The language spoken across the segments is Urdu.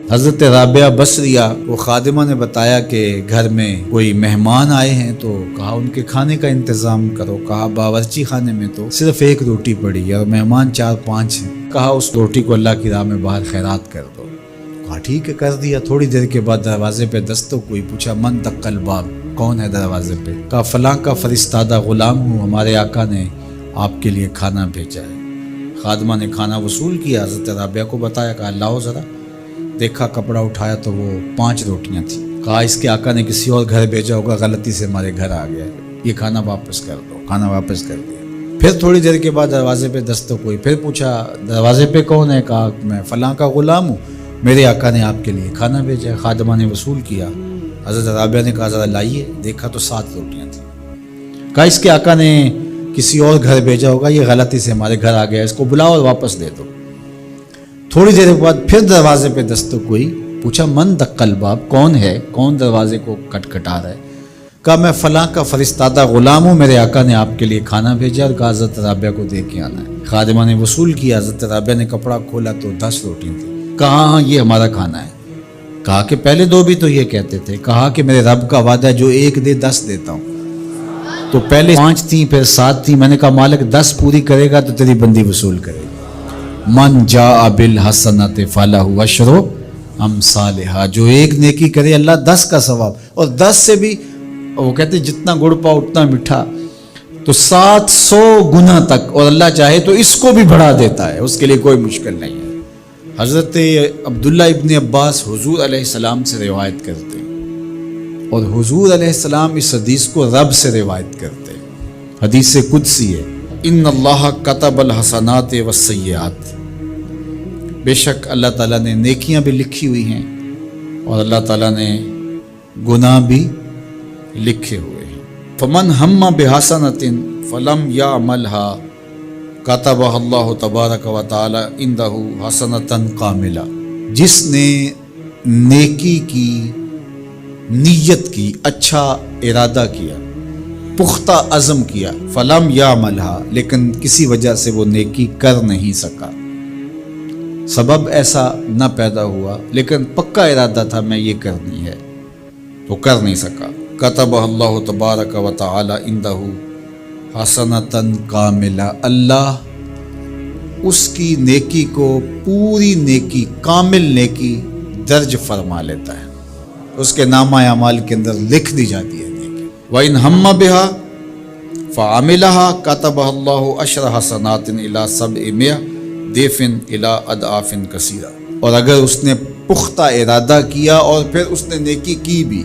حضرت رابعہ بصریہ کو خادمہ نے بتایا کہ گھر میں کوئی مہمان آئے ہیں، تو کہا ان کے کھانے کا انتظام کرو۔ کہا باورچی خانے میں تو صرف ایک روٹی پڑی ہے اور مہمان 4-5 ہیں، کہا اس روٹی کو اللہ کی راہ میں باہر خیرات کر دو۔ کہا ٹھیک ہے، کر دیا۔ تھوڑی دیر کے بعد دروازے پہ دستک ہوئی، پوچھا من دق الباب، کون ہے دروازے پہ؟ کہا فلاں کا فرستادہ غلام ہوں، ہمارے آقا نے آپ کے لیے کھانا بھیجا ہے۔ خادمہ نے کھانا وصول کیا، حضرت رابعہ کو بتایا، کہا لاؤ ذرا۔ دیکھا، کپڑا اٹھایا تو وہ 5 روٹیاں تھیں۔ کہا اس کے آقا نے کسی اور گھر بھیجا ہوگا، غلطی سے ہمارے گھر آ گیا ہے، یہ کھانا واپس کر دو۔ کھانا واپس کر دیا۔ پھر تھوڑی دیر کے بعد دروازے پہ دستک ہوئی، پھر پوچھا دروازے پہ کون ہے؟ کہا میں فلاں کا غلام ہوں، میرے آقا نے آپ کے لیے کھانا بھیجا ہے۔ خادمہ نے وصول کیا، حضرت رابعہ نے کہا ذرا لائیے۔ دیکھا تو 7 روٹیاں تھیں۔ کہا اس کے آقا نے کسی اور گھر بھیجا ہوگا، یہ غلطی سے ہمارے گھر آ گیا، اس کو بلاؤ اور واپس دے دو۔ تھوڑی دیر کے بعد پھر دروازے پہ دستک ہوئی، پوچھا من دق الباب، کون ہے، کون دروازے کو کٹکھٹا رہا ہے؟ کہا میں فلاں کا فرستادہ غلام ہوں، میرے آقا نے آپ کے لیے کھانا بھیجا اور کہا حضرت رابعہ کو دے کے آنا ہے۔ خادمہ نے وصول کیا، حضرت رابعہ نے کپڑا کھولا تو 10 روٹیاں تھیں۔ کہا ہاں یہ ہمارا کھانا ہے۔ کہا کہ پہلے 2 بھی تو یہ کہتے تھے۔ کہا کہ میرے رب کا وعدہ ہے جو 1 دے 10 دیتا ہوں۔ تو پہلے 5 تھیں، پھر 7 تھیں۔ میں نے کہا مالک 10 پوری کرے گا تو تیری بندی وصول کرے گا۔ من جاء بالحسنۃ فلہ عشر امثالھا، جو 1 نیکی کرے اللہ 10 کا ثواب، اور 10 سے بھی وہ کہتے ہیں جتنا گڑ پاؤ اتنا میٹھا، تو 700 گنا تک، اور اللہ چاہے تو اس کو بھی بڑھا دیتا ہے، اس کے لیے کوئی مشکل نہیں ہے۔ حضرت عبداللہ ابن عباس حضور علیہ السلام سے روایت کرتے ہیں، اور حضور علیہ السلام اس حدیث کو رب سے روایت کرتے ہیں۔ حدیث قدسی ہے، ان اللہ کتب الحسنات والسیئات، بے شک اللہ تعالیٰ نے نیکیاں بھی لکھی ہوئی ہیں اور اللہ تعالیٰ نے گناہ بھی لکھے ہوئے ہیں۔ فمن ہم بحسنۃ فلم یعملھا کتبہ اللہ تبارک و تعالی عندہ حسنۃ کاملہ، جس نے نیکی کی نیت کی، اچھا ارادہ کیا، پختہ عزم کیا، فلم یعملھا، لیکن کسی وجہ سے وہ نیکی کر نہیں سکا، سبب ایسا نہ پیدا ہوا، لیکن پکا ارادہ تھا میں یہ کرنی ہے، تو کر نہیں سکا، کتبہ اللہ تبارک و تعالی عندہ حسنۃ کاملہ، اللہ اس کی نیکی کو پوری نیکی، کامل نیکی درج فرما لیتا ہے، اس کے نامہ اعمال کے اندر لکھ دی جاتی ہے نیکی۔ وَإِنْ هَمَّ بِهَا فَعَمِلَهَا كَتَبَهَا اللَّهُ عَشْرَ حَسَنَاتٍ إِلَىٰ 700 ضِعْفٍ إِلَىٰ أَضْعَافٍ كَثِيرَةٍ، اور اگر اس نے پختہ ارادہ کیا اور پھر اس نے نیکی کی بھی،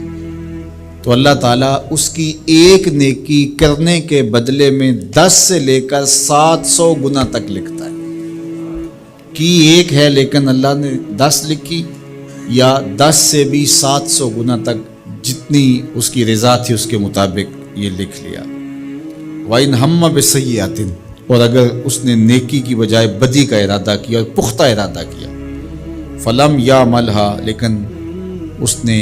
تو اللہ تعالیٰ اس کی 1 نیکی کرنے کے بدلے میں 10 سے لے کر 700 گنا تک لکھتا ہے۔ کی 1 ہے لیکن اللہ نے 10 لکھی، یا 10 سے بھی 700 گنا تک، جتنی اس کی رضا تھی اس کے مطابق یہ لکھ لیا۔ وَإِنْ هَمَّ بِسَیِّئَةٍ، اور اگر اس نے نیکی کی بجائے بدی کا ارادہ کیا اور پختہ ارادہ کیا، فلم یعملھا، لیکن اس نے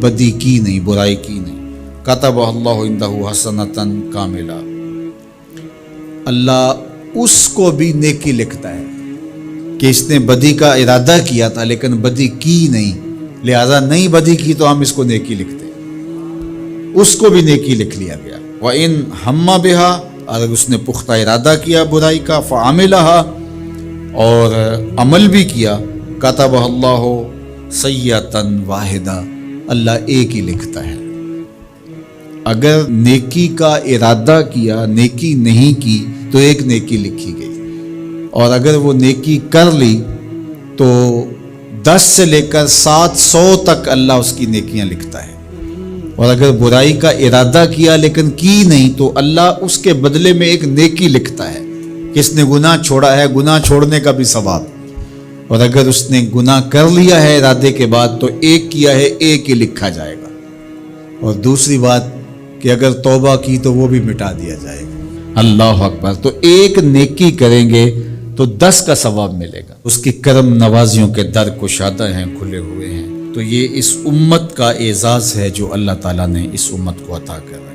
بدی کی نہیں، برائی کی نہیں، کتبہ اللہ عندہ حسنۃ کاملہ، اللہ اس کو بھی نیکی لکھتا ہے کہ اس نے بدی کا ارادہ کیا تھا لیکن بدی کی نہیں، لہذا نہیں بدی کی تو ہم اس کو نیکی لکھتے ہیں، اس کو بھی نیکی لکھ لیا گیا۔ وَإِنْ هَمَّ بِهَا، اگر اس نے پختہ ارادہ کیا برائی کا، فَعَمِلَهَا، اور عمل بھی کیا، کتبہ اللہ سیئۃ واحدہ، اللہ 1 ہی لکھتا ہے۔ اگر نیکی کا ارادہ کیا، نیکی نہیں کی، تو 1 نیکی لکھی گئی، اور اگر وہ نیکی کر لی تو 10 سے لے کر 700 تک اللہ اس کی نیکیاں لکھتا ہے، اور اگر برائی کا ارادہ کیا لیکن کی نہیں تو اللہ اس کے بدلے میں 1 نیکی لکھتا ہے کہ اس نے گناہ چھوڑا ہے، گناہ چھوڑنے کا بھی ثواب، اور اگر اس نے گناہ کر لیا ہے ارادے کے بعد تو 1 کیا ہے، 1 ہی لکھا جائے گا، اور دوسری بات کہ اگر توبہ کی تو وہ بھی مٹا دیا جائے گا۔ اللہ اکبر۔ تو 1 نیکی کریں گے تو 10 کا ثواب ملے گا، اس کی کرم نوازیوں کے در کشادہ ہیں، کھلے ہوئے ہیں۔ تو یہ اس امت کا اعزاز ہے جو اللہ تعالیٰ نے اس امت کو عطا کر رہا ہے۔